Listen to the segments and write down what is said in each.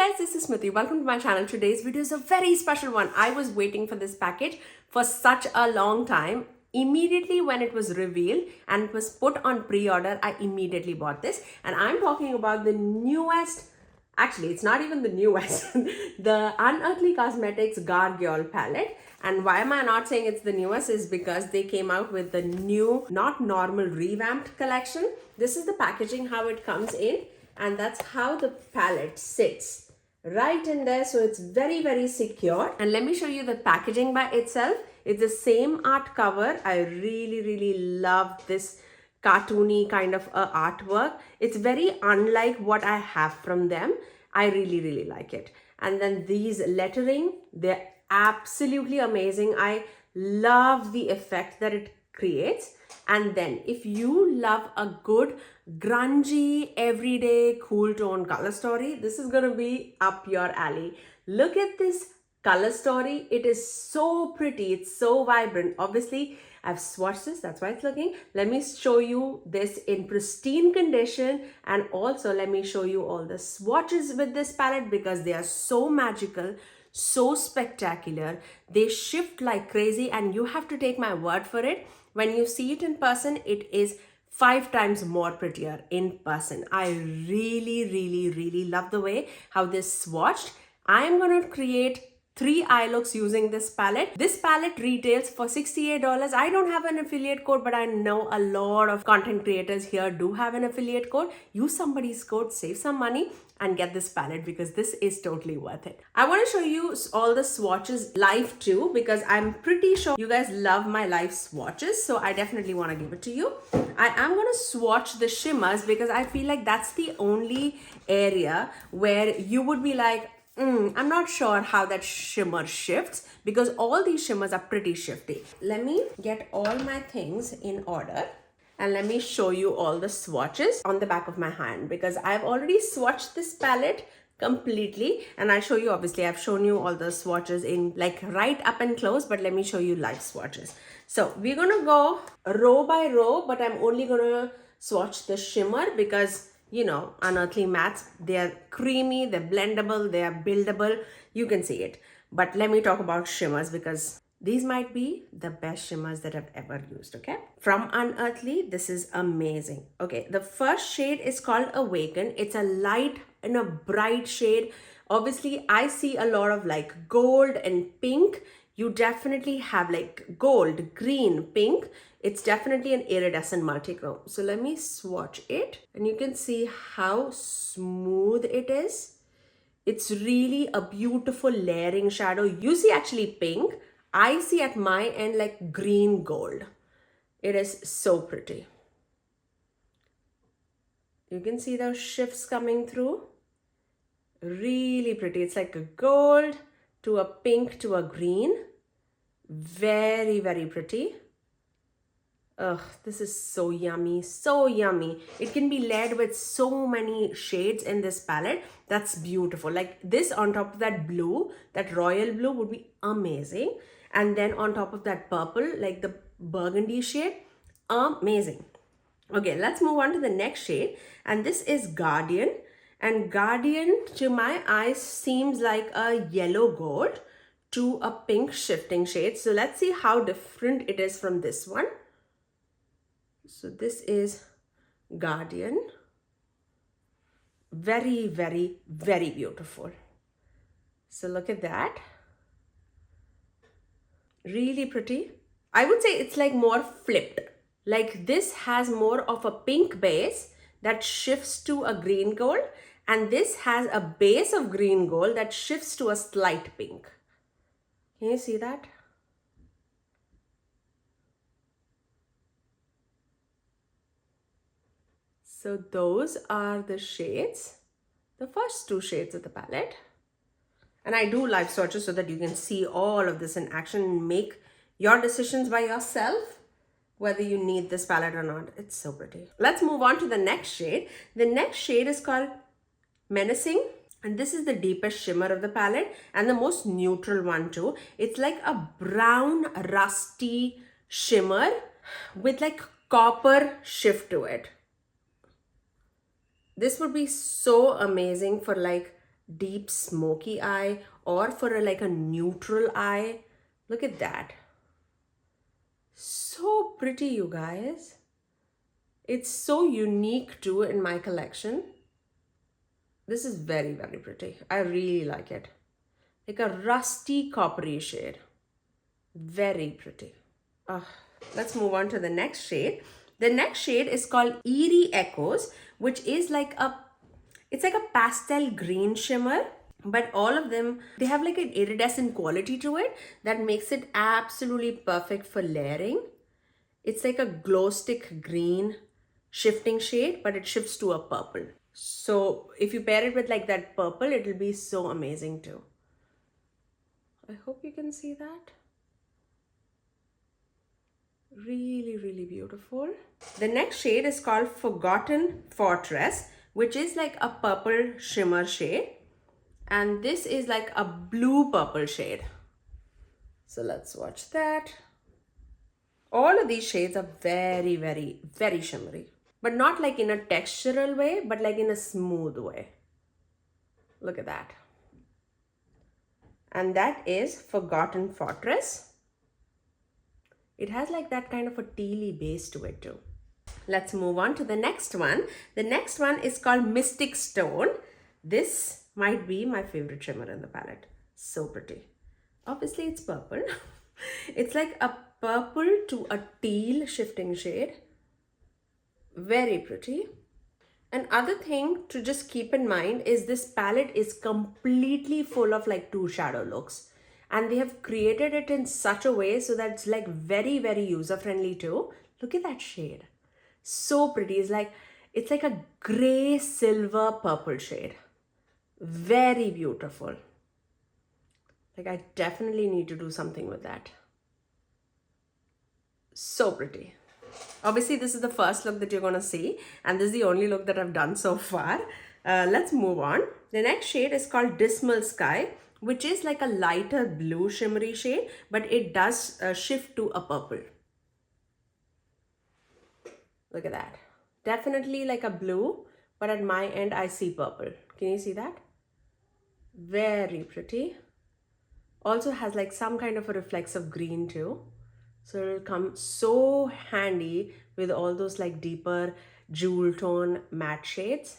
guys, this is Smithy. Welcome to my channel. Today's video is a very special one. I was waiting for this package for such a long time. Immediately when it was revealed and it was put on pre-order, I immediately bought this. And I'm talking about the newest, actually it's not even the newest, the Unearthly Cosmetics Gargoyle palette. And why am I not saying it's the newest is because they came out with the new, not normal, revamped collection. This is the packaging, how it comes in. And that's how the palette sits right in there. So it's very secure. And let me show you the packaging by itself. It's the same art cover. I really love this cartoony kind of artwork. It's very unlike what I have from them. I really like it. And then these lettering, they're absolutely amazing. I love the effect that it creates. And then if you love a good grungy everyday cool tone color story, this is gonna be up your alley. Look at this color story. It is so pretty, it's so vibrant. Obviously I've swatched this, that's why it's looking. Let me show you this in pristine condition, and also let me show you all the swatches with this palette because they are so magical, so spectacular. They shift like crazy, and you have to take my word for it. When you see it in person, it is 5 times more prettier in person. I really love the way how this swatched. I am going to create 3 eye looks using this palette. This palette retails for $68. I don't have an affiliate code, but I know a lot of content creators here do have an affiliate code. Use somebody's code, save some money, and get this palette because this is totally worth it. I want to show you all the swatches live too because I'm pretty sure you guys love my live swatches, so I definitely want to give it to you. I am going to swatch the shimmers because I feel like that's the only area where you would be like, I'm not sure how that shimmer shifts because all these shimmers are pretty shifty. Let me get all my things in order and let me show you all the swatches on the back of my hand because I've already swatched this palette completely, and I'll show you. Obviously I've shown you all the swatches in like right up and close, but let me show you live swatches. So we're gonna go row by row, but I'm only gonna swatch the shimmer because you know, Unearthly mattes, they're creamy, they're blendable, they are buildable. You can see it. But let me talk about shimmers because these might be the best shimmers that I've ever used, okay? From Unearthly, this is amazing. Okay, the first shade is called Awaken. It's a light and a bright shade. Obviously, I see a lot of like gold and pink. You definitely have like gold, green, pink. It's definitely an iridescent multi-chrome. So let me swatch it and you can see how smooth it is. It's really a beautiful layering shadow. You see actually pink. I see at my end like green gold. It is so pretty. You can see those shifts coming through. Really pretty. It's like a gold to a pink to a green. Very pretty. Ugh, this is so yummy, so yummy. It can be layered with so many shades in this palette. That's beautiful. Like this on top of that blue, that royal blue would be amazing. And then on top of that purple, like the burgundy shade, amazing. Okay, let's move on to the next shade. And this is Guardian. And Guardian to my eyes seems like a yellow gold to a pink shifting shade. So let's see how different it is from this one. So this is Guardian. Very beautiful. So look at that. Really pretty. I would say it's like more flipped. Like this has more of a pink base that shifts to a green gold, and this has a base of green gold that shifts to a slight pink. Can you see that? So those are the shades, the first 2 shades of the palette. And I do live swatches so that you can see all of this in action and make your decisions by yourself, whether you need this palette or not. It's so pretty. Let's move on to the next shade. The next shade is called Menacing. And this is the deepest shimmer of the palette and the most neutral one too. It's like a brown, rusty shimmer with like copper shift to it. This would be so amazing for like deep smoky eye or for like a neutral eye. Look at that. So pretty, you guys. It's so unique too in my collection. This is very, very pretty. I really like it. Like a rusty coppery shade. Very pretty. Let's move on to the next shade. The next shade is called Eerie Echoes, which is like it's like a pastel green shimmer, but all of them, they have like an iridescent quality to it that makes it absolutely perfect for layering. It's like a glow stick green shifting shade, but it shifts to a purple. So if you pair it with like that purple, it'll be so amazing too. I hope you can see that. Really, really beautiful. The next shade is called Forgotten Fortress, which is like a purple shimmer shade. And this is like a blue purple shade. So let's watch that. All of these shades are very, very, very shimmery. But not like in a textural way, but like in a smooth way. Look at that. And that is Forgotten Fortress. It has like that kind of a tealy base to it too. Let's move on to the next one. The next one is called Mystic Stone. This might be my favorite shimmer in the palette. So pretty. Obviously it's purple. It's like a purple to a teal shifting shade. Very pretty. Another thing to just keep in mind is this palette is completely full of like two shadow looks. And they have created it in such a way so that it's like very, very user friendly too. Look at that shade. So pretty. It's like a gray silver purple shade. Very beautiful. Like I definitely need to do something with that. So pretty. Obviously, this is the first look that you're going to see, and this is the only look that I've done so far. Let's move on. The next shade is called Dismal Sky, which is like a lighter blue shimmery shade, but it does shift to a purple. Look at that. Definitely like a blue, but at my end, I see purple. Can you see that? Very pretty. Also has like some kind of a reflexive green too. So it'll come so handy with all those like deeper jewel tone matte shades.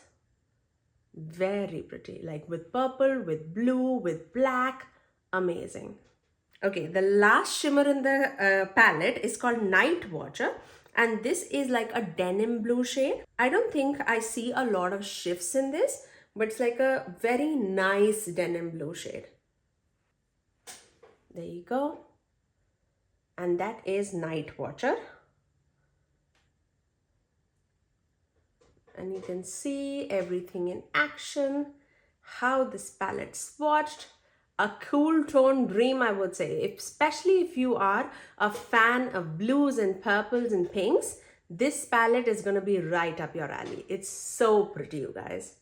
Very pretty, like with purple, with blue, with black. Amazing. Okay, the last shimmer in the palette is called Night Watcher. And this is like a denim blue shade. I don't think I see a lot of shifts in this, but it's like a very nice denim blue shade. There you go. And that is Night Watcher. And you can see everything in action, how this palette swatched. A cool tone dream, I would say, especially if you are a fan of blues and purples and pinks. This palette is going to be right up your alley. It's so pretty, you guys.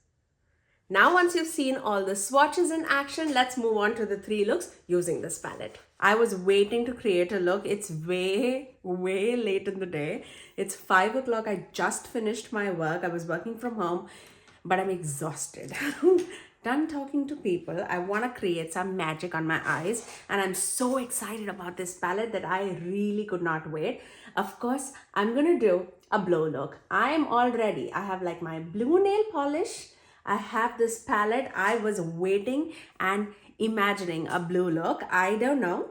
Now, once you've seen all the swatches in action, let's move on to the 3 looks using this palette. I was waiting to create a look. It's way, way late in the day. It's 5 o'clock. I just finished my work. I was working from home, but I'm exhausted. Done talking to people. I want to create some magic on my eyes, and I'm so excited about this palette that I really could not wait. Of course, I'm going to do a blow look. I'm all ready. I have like my blue nail polish. I have this palette. I was waiting and imagining a blue look. I don't know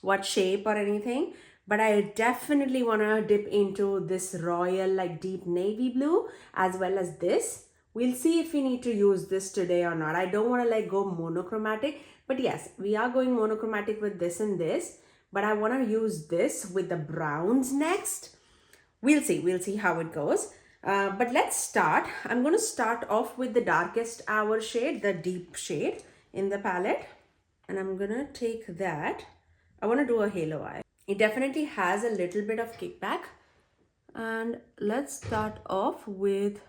what shape or anything, but I definitely want to dip into this royal like deep navy blue as well as this. We'll see if we need to use this today or not. I don't want to like go monochromatic, but yes, we are going monochromatic with this and this, but I want to use this with the browns next. We'll see how it goes. But let's start. I'm going to start off with the darkest hour shade, the deep shade in the palette. And I'm going to take that. I want to do a halo eye. It definitely has a little bit of kickback. And let's start off with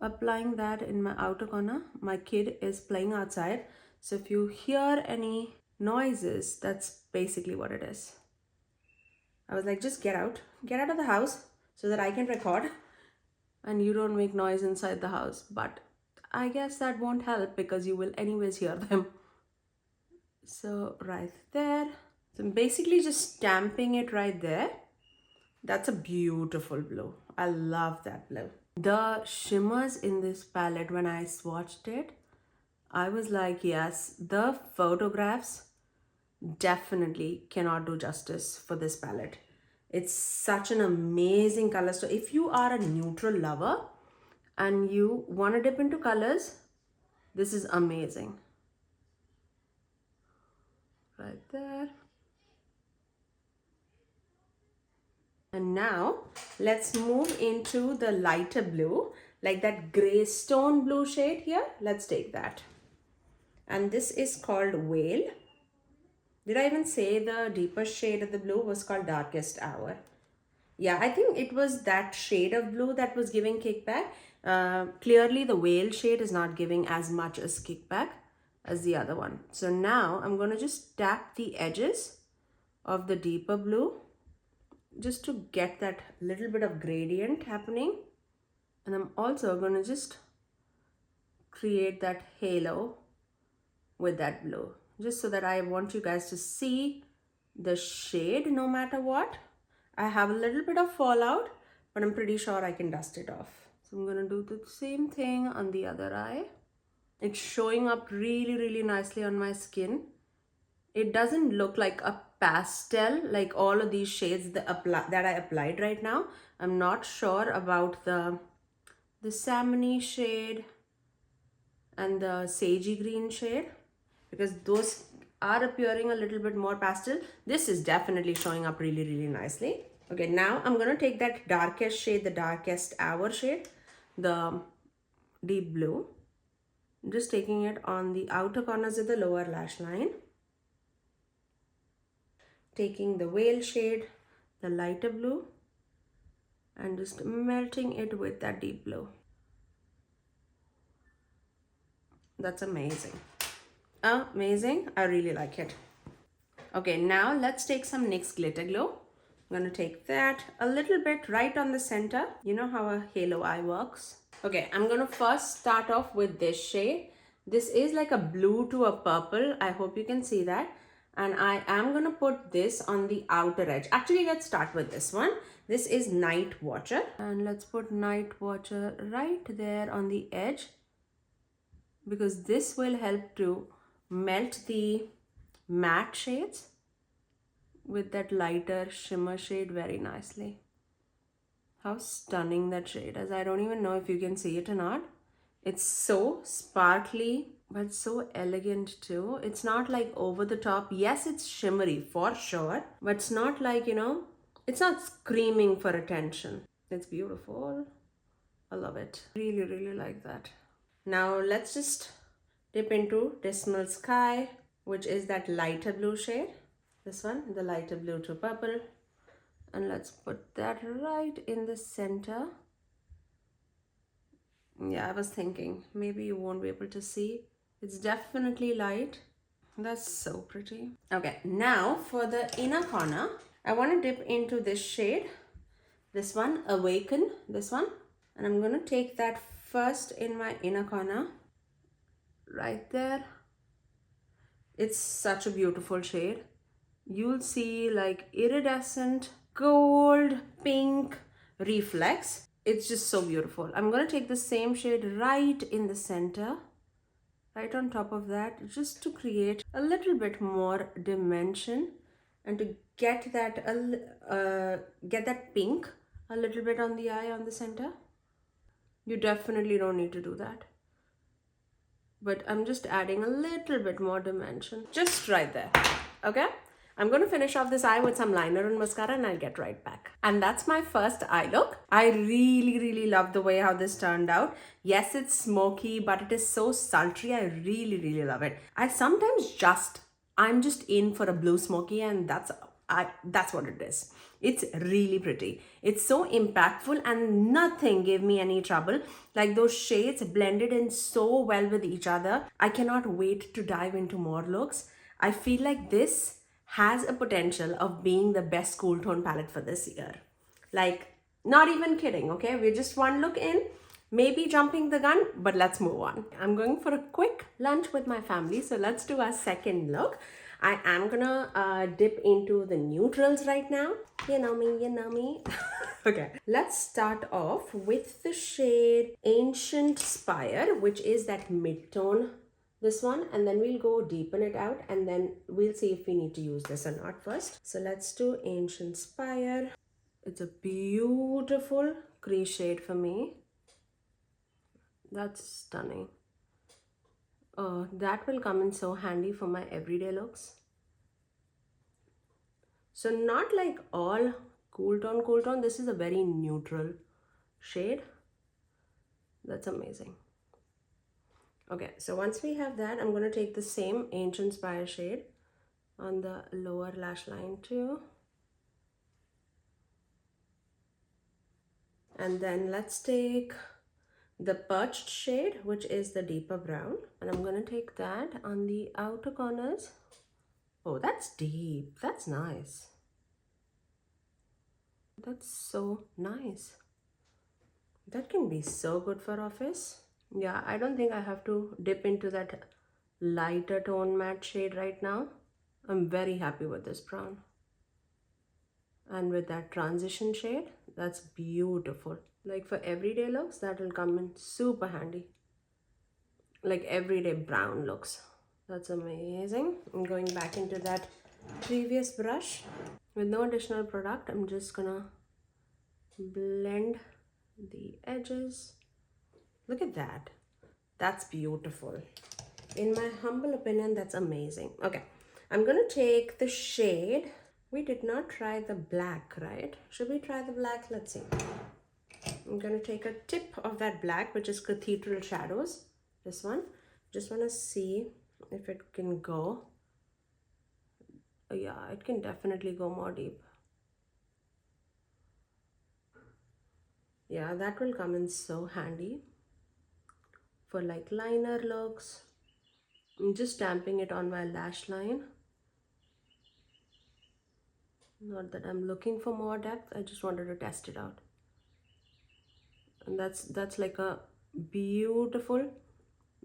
applying that in my outer corner. My kid is playing outside. So if you hear any noises, that's basically what it is. I was like, just get out of the house so that I can record and you don't make noise inside the house. But I guess that won't help because you will anyways hear them. So right there. So I'm basically just stamping it right there. That's a beautiful blue. I love that blue. The shimmers in this palette, when I swatched it, I was like, yes, the photographs definitely cannot do justice for this palette. It's such an amazing color. So if you are a neutral lover and you want to dip into colors, this is amazing. Right there. And now let's move into the lighter blue, like that gray stone blue shade here. Let's take that. And this is called Whale. Did I even say the deeper shade of the blue was called Darkest Hour? Yeah, I think it was that shade of blue that was giving kickback. Clearly the Whale shade is not giving as much as kickback as the other one. So now I'm going to just tap the edges of the deeper blue just to get that little bit of gradient happening. And I'm also going to just create that halo with that blue, just so that I want you guys to see the shade no matter what. I have a little bit of fallout, but I'm pretty sure I can dust it off. So I'm going to do the same thing on the other eye. It's showing up really, really nicely on my skin. It doesn't look like a pastel like all of these shades that I applied right now. I'm not sure about the salmony shade and the sagey green shade, because those are appearing a little bit more pastel. This is definitely showing up really, really nicely. Okay, now I'm going to take that darkest shade, the Darkest Hour shade, the deep blue. I'm just taking it on the outer corners of the lower lash line. Taking the Whale shade, the lighter blue, and just melting it with that deep blue. That's amazing. Amazing. I really like it. Okay, now let's take some NYX Glitter Glow. I'm going to take that a little bit right on the center. You know how a halo eye works. Okay, I'm going to first start off with this shade. This is like a blue to a purple. I hope you can see that. And I am going to put this on the outer edge. Actually, let's start with this one. This is Night Watcher. And let's put Night Watcher right there on the edge, because this will help to melt the matte shades with that lighter shimmer shade very nicely. How stunning that shade is. I don't even know if you can see it or not. It's so sparkly, but so elegant too. It's not like over the top. Yes, it's shimmery for sure, but it's not like, you know, it's not screaming for attention. It's beautiful. I love it. Really, really like that. Now let's just dip into Dismal Sky, which is that lighter blue shade. This one, the lighter blue to purple. And let's put that right in the center. Yeah, I was thinking maybe you won't be able to see. It's definitely light. That's so pretty. Okay, now for the inner corner, I want to dip into this shade. This one, Awaken, this one. And I'm going to take that first in my inner corner. Right there. It's such a beautiful shade. You'll see like iridescent gold pink reflex. It's just so beautiful. I'm going to take the same shade right in the center, right on top of that, just to create a little bit more dimension and to get that pink a little bit on the eye on the center. You definitely don't need to do that, but I'm just adding a little bit more dimension just right there. Okay, I'm going to finish off this eye with some liner and mascara, and I'll get right back. And that's my first eye look. I really, really love the way how this turned out. Yes, it's smoky, but it is so sultry. I really, really love it. I'm just in for a blue smoky, and that's what it is. It's really pretty. It's so impactful, and nothing gave me any trouble. Like, those shades blended in so well with each other. I cannot wait to dive into more looks. I feel like this has a potential of being the best cool tone palette for this year. Like, not even kidding, okay? We're just one look in, Maybe jumping the gun, but let's move on. I'm going for a quick lunch with my family, so let's do our second look. I am gonna dip into the neutrals right now. You know me, you know me. Okay, let's start off with the shade Ancient Spire, which is that mid-tone, this one, and then we'll go deepen it out, and then we'll see if we need to use this or not first. So let's do Ancient Spire. It's a beautiful crease shade for me. That's stunning. Oh, that will come in so handy for my everyday looks. So not like all cool tone. This is a very neutral shade. That's amazing. Okay, so once we have that, I'm going to take the same Ancient Spire shade on the lower lash line too. And then let's take the Perched shade, which is the deeper brown, and I'm going to take that on the outer corners. Oh, that's deep. That's nice. That's so nice. That can be so good for office. Yeah, I don't think I have to dip into that lighter tone matte shade right now. I'm very happy with this brown. And with that transition shade, that's beautiful. Like for everyday looks, that will come in super handy. Like everyday brown looks. That's amazing. I'm going back into that previous brush. With no additional product, I'm just gonna blend the edges. Look at that. That's beautiful. In my humble opinion, that's amazing. Okay, I'm gonna take the shade. We did not try the black, right? Should we try the black? Let's see. I'm gonna take a tip of that black, which is Cathedral Shadows. This one. Just wanna see if it can go. Yeah, it can definitely go more deep. Yeah, that will come in so handy for like liner looks. I'm just stamping it on my lash line. Not that I'm looking for more depth, I just wanted to test it out. And that's like a beautiful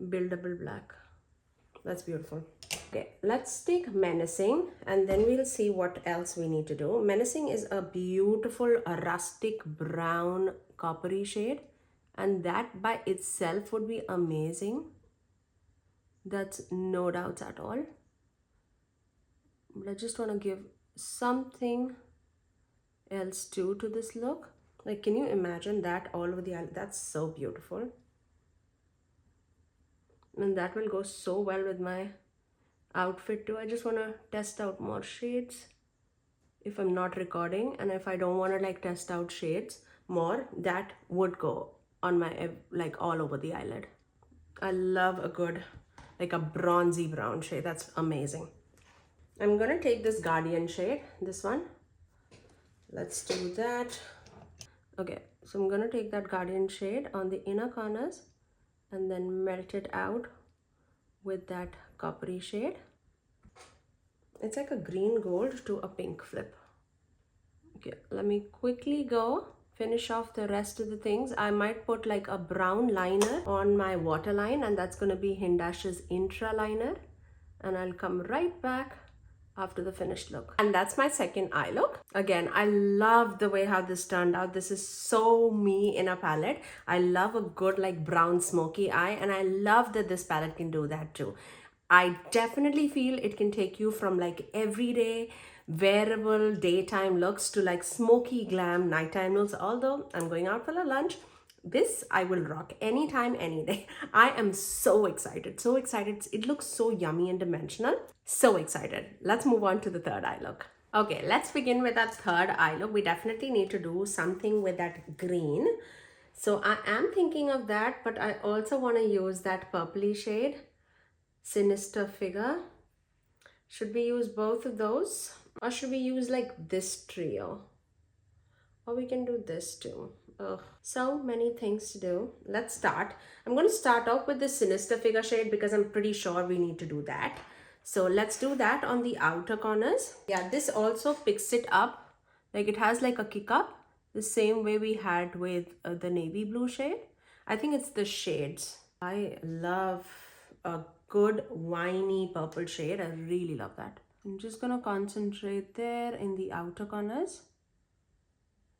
buildable black. That's beautiful. Okay, let's take Menacing and then we'll see what else we need to do. Menacing is a beautiful rustic brown coppery shade, and that by itself would be amazing. That's no doubts at all. But I just want to give something else too to this look. Like, can you imagine that all over the eye? That's so beautiful. And that will go so well with my outfit too. I just want to test out more shades if I'm not recording, and if I don't want to like test out shades more, that would go on my like all over the eyelid. I love a good like a bronzy brown shade. That's amazing. I'm gonna take this Guardian shade, this one. Let's do that. Okay, so I'm gonna take that Guardian shade on the inner corners and then melt it out with that coppery shade. It's like a green gold to a pink flip. Okay, let me quickly go finish off the rest of the things. I might put like a brown liner on my waterline, and that's going to be Hindash's Intra liner, and I'll come right back after the finished look. And that's my second eye look. Again, I love the way how this turned out. This is so me in a palette. I love a good like brown smoky eye, and I love that this palette can do that too. I definitely feel it can take you from like everyday wearable daytime looks to like smoky glam nighttime looks. Although I'm going out for a lunch, this I will rock anytime, any day. I am so excited, so excited. It looks so yummy and dimensional. So excited. Let's move on to the third eye look. Okay, let's begin with that third eye look. We definitely need to do something with that green. So I am thinking of that, but I also want to use that purpley shade, Sinister Figure. Should we use both of those, or should we use like this trio? Or we can do this too. Ugh, so many things to do. Let's start. I'm going to start off with the Sinister Figure shade because I'm pretty sure we need to do that. So let's do that on the outer corners. Yeah, this also picks it up. Like it has like a kick up, the same way we had with the navy blue shade. I think it's the shades. I love a good winey purple shade. I really love that. I'm just gonna concentrate there in the outer corners.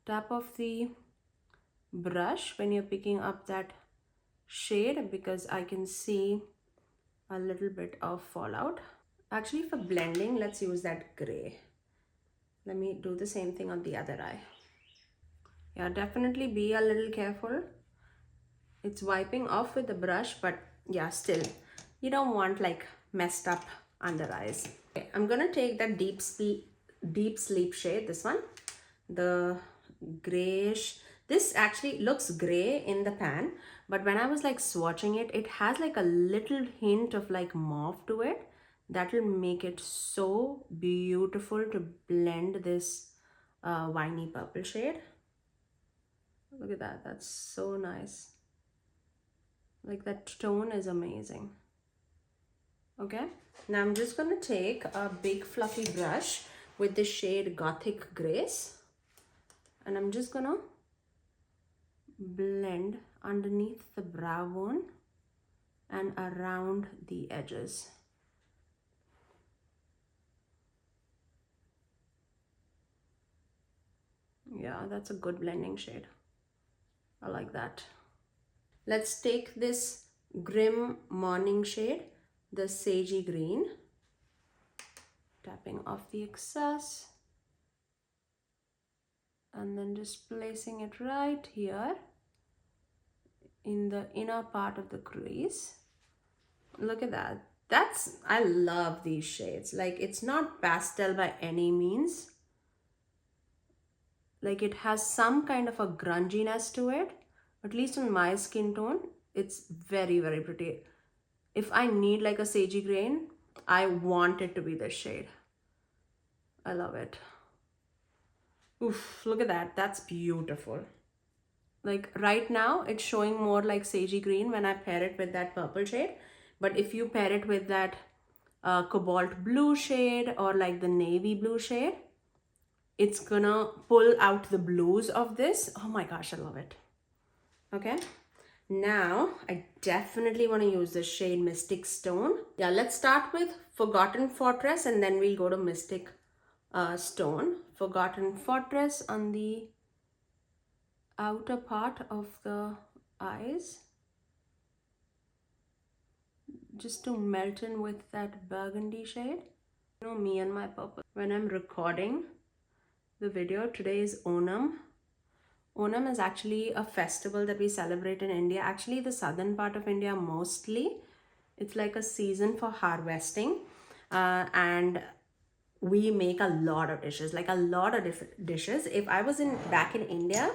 Tap of the brush when you're picking up that shade, because I can see a little bit of fallout. Actually, for blending, let's use that gray. Let me do the same thing on the other eye. Yeah, definitely be a little careful. It's wiping off with the brush, but yeah, still, you don't want like messed up under eyes. Okay, I'm gonna take that deep sleep shade, this one, the grayish. This actually looks gray in the pan, but when I was like swatching it, it has like a little hint of like mauve to it. That will make it so beautiful to blend this winey purple shade. Look at that, that's so nice. Like that tone is amazing. Okay, now I'm just gonna take a big fluffy brush with the shade Gothic Grace, and I'm just gonna blend underneath the brow bone and around the edges. Yeah, that's a good blending shade. I like that. Let's take this Grim Morning shade, the sagey green, tapping off the excess and then just placing it right here in the inner part of the crease. Look at that. I love these shades. Like, it's not pastel by any means. Like, it has some kind of a grunginess to it. At least on my skin tone, it's very, very pretty. If I need like a sagey green, I want it to be this shade. I love it. Oof, look at that. That's beautiful. Like right now, it's showing more like sagey green when I pair it with that purple shade. But if you pair it with that cobalt blue shade or like the navy blue shade, it's gonna pull out the blues of this. Oh my gosh, I love it. Okay, now I definitely want to use the shade Mystic Stone. Yeah, let's start with Forgotten Fortress and then we'll go to Mystic Stone. Forgotten Fortress on the outer part of the eyes, just to melt in with that burgundy shade. You know me and my purple. When I'm recording the video, today is Onam. Onam is actually a festival that we celebrate in India, actually the southern part of India mostly. It's like a season for harvesting, and we make a lot of dishes, like a lot of different dishes. If I was back in India,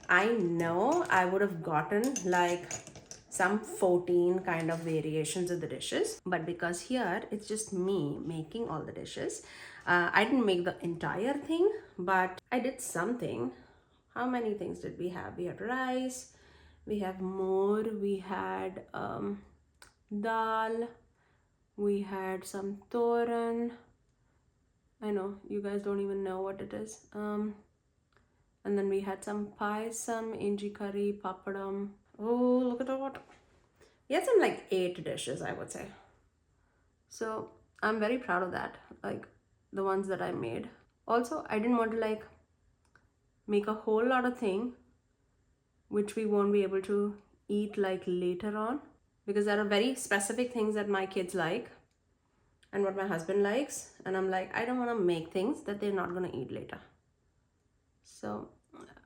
I know I would have gotten like some 14 kind of variations of the dishes. But because here it's just me making all the dishes, I didn't make the entire thing, but I did something. How many things did we have? We had rice, we have more, we had dal, we had some toran. I know you guys don't even know what it is. And then we had some some inji curry, papadam. Oh, look at that. We had some like 8 dishes, I would say. So I'm very proud of that, like the ones that I made. Also, I didn't want to like make a whole lot of thing which we won't be able to eat like later on, because there are very specific things that my kids like and what my husband likes, and I'm like, I don't want to make things that they're not going to eat later. So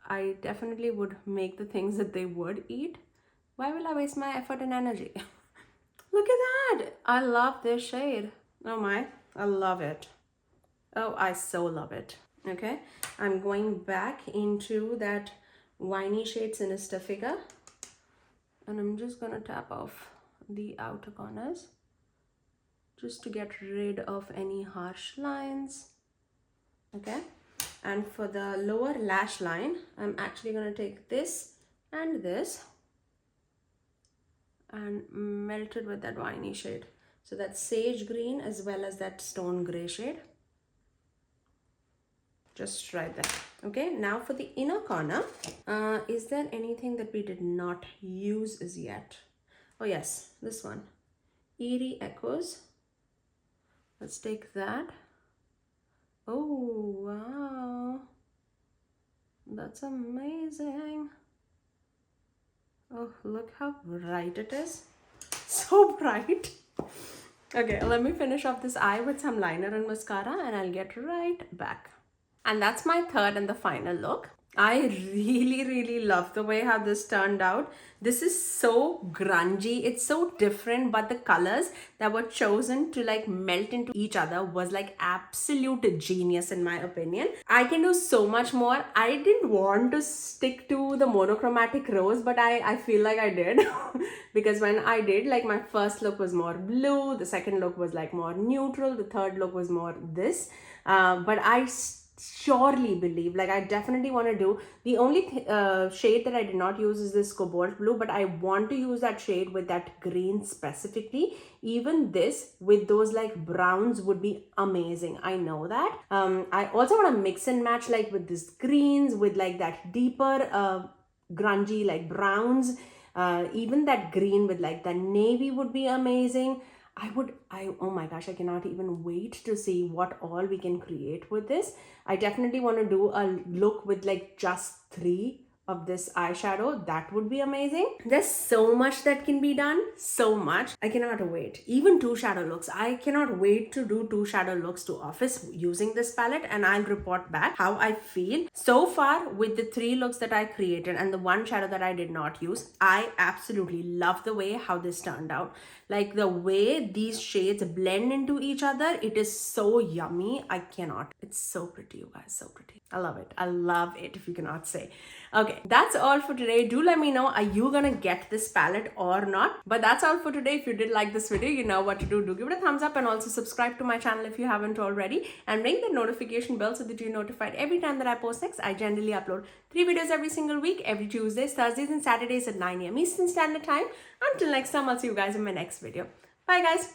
I definitely would make the things that they would eat. Why will I waste my effort and energy? Look at that. I love this shade. Oh my, I love it. Oh, I so love it. Okay, I'm going back into that winey shade Sinister Figure, and I'm just gonna tap off the outer corners just to get rid of any harsh lines. Okay, and for the lower lash line, I'm actually gonna take this and this and melt it with that winey shade. So that's sage green as well as that stone gray shade. Just right there. Okay, now for the inner corner, is there anything that we did not use as yet? Oh yes, this one, Eerie Echoes. Let's take that. Oh wow, that's amazing. Oh, look how bright it is. So bright. Okay, let me finish off this eye with some liner and mascara and I'll get right back. And that's my third and the final look. I really love the way how this turned out. This is so grungy. It's so different, but the colors that were chosen to like melt into each other was like absolute genius in my opinion. I can do so much more. I didn't want to stick to the monochromatic rose, but I feel like I did because when I did, like my first look was more blue, the second look was like more neutral, the third look was more this. But I surely believe, like I definitely want to do, the only shade that I did not use is this cobalt blue, but I want to use that shade with that green specifically. Even this with those like browns would be amazing. I know that. I also want to mix and match like with this greens with like that deeper grungy like browns. Even that green with like the navy would be amazing. Oh my gosh, I cannot even wait to see what all we can create with this. I definitely want to do a look with like just 3 of this eyeshadow. That would be amazing. There's so much that can be done. So much. I cannot wait. Even 2 shadow looks. I cannot wait to do 2 shadow looks to office using this palette and I'll report back how I feel. So far with the 3 looks that I created and the 1 shadow that I did not use, I absolutely love the way how this turned out. Like the way these shades blend into each other, it is so yummy. I cannot. It's so pretty, you guys. So pretty. I love it. I love it, if you cannot say. Okay, that's all for today. Do let me know, are you gonna get this palette or not? But that's all for today. If you did like this video, you know what to do. Do give it a thumbs up and also subscribe to my channel if you haven't already. And ring the notification bell so that you're notified every time that I post next. I generally upload 3 videos every single week, every Tuesdays, Thursdays, and Saturdays at 9 AM Eastern Standard Time. Until next time, I'll see you guys in my next video. Bye guys.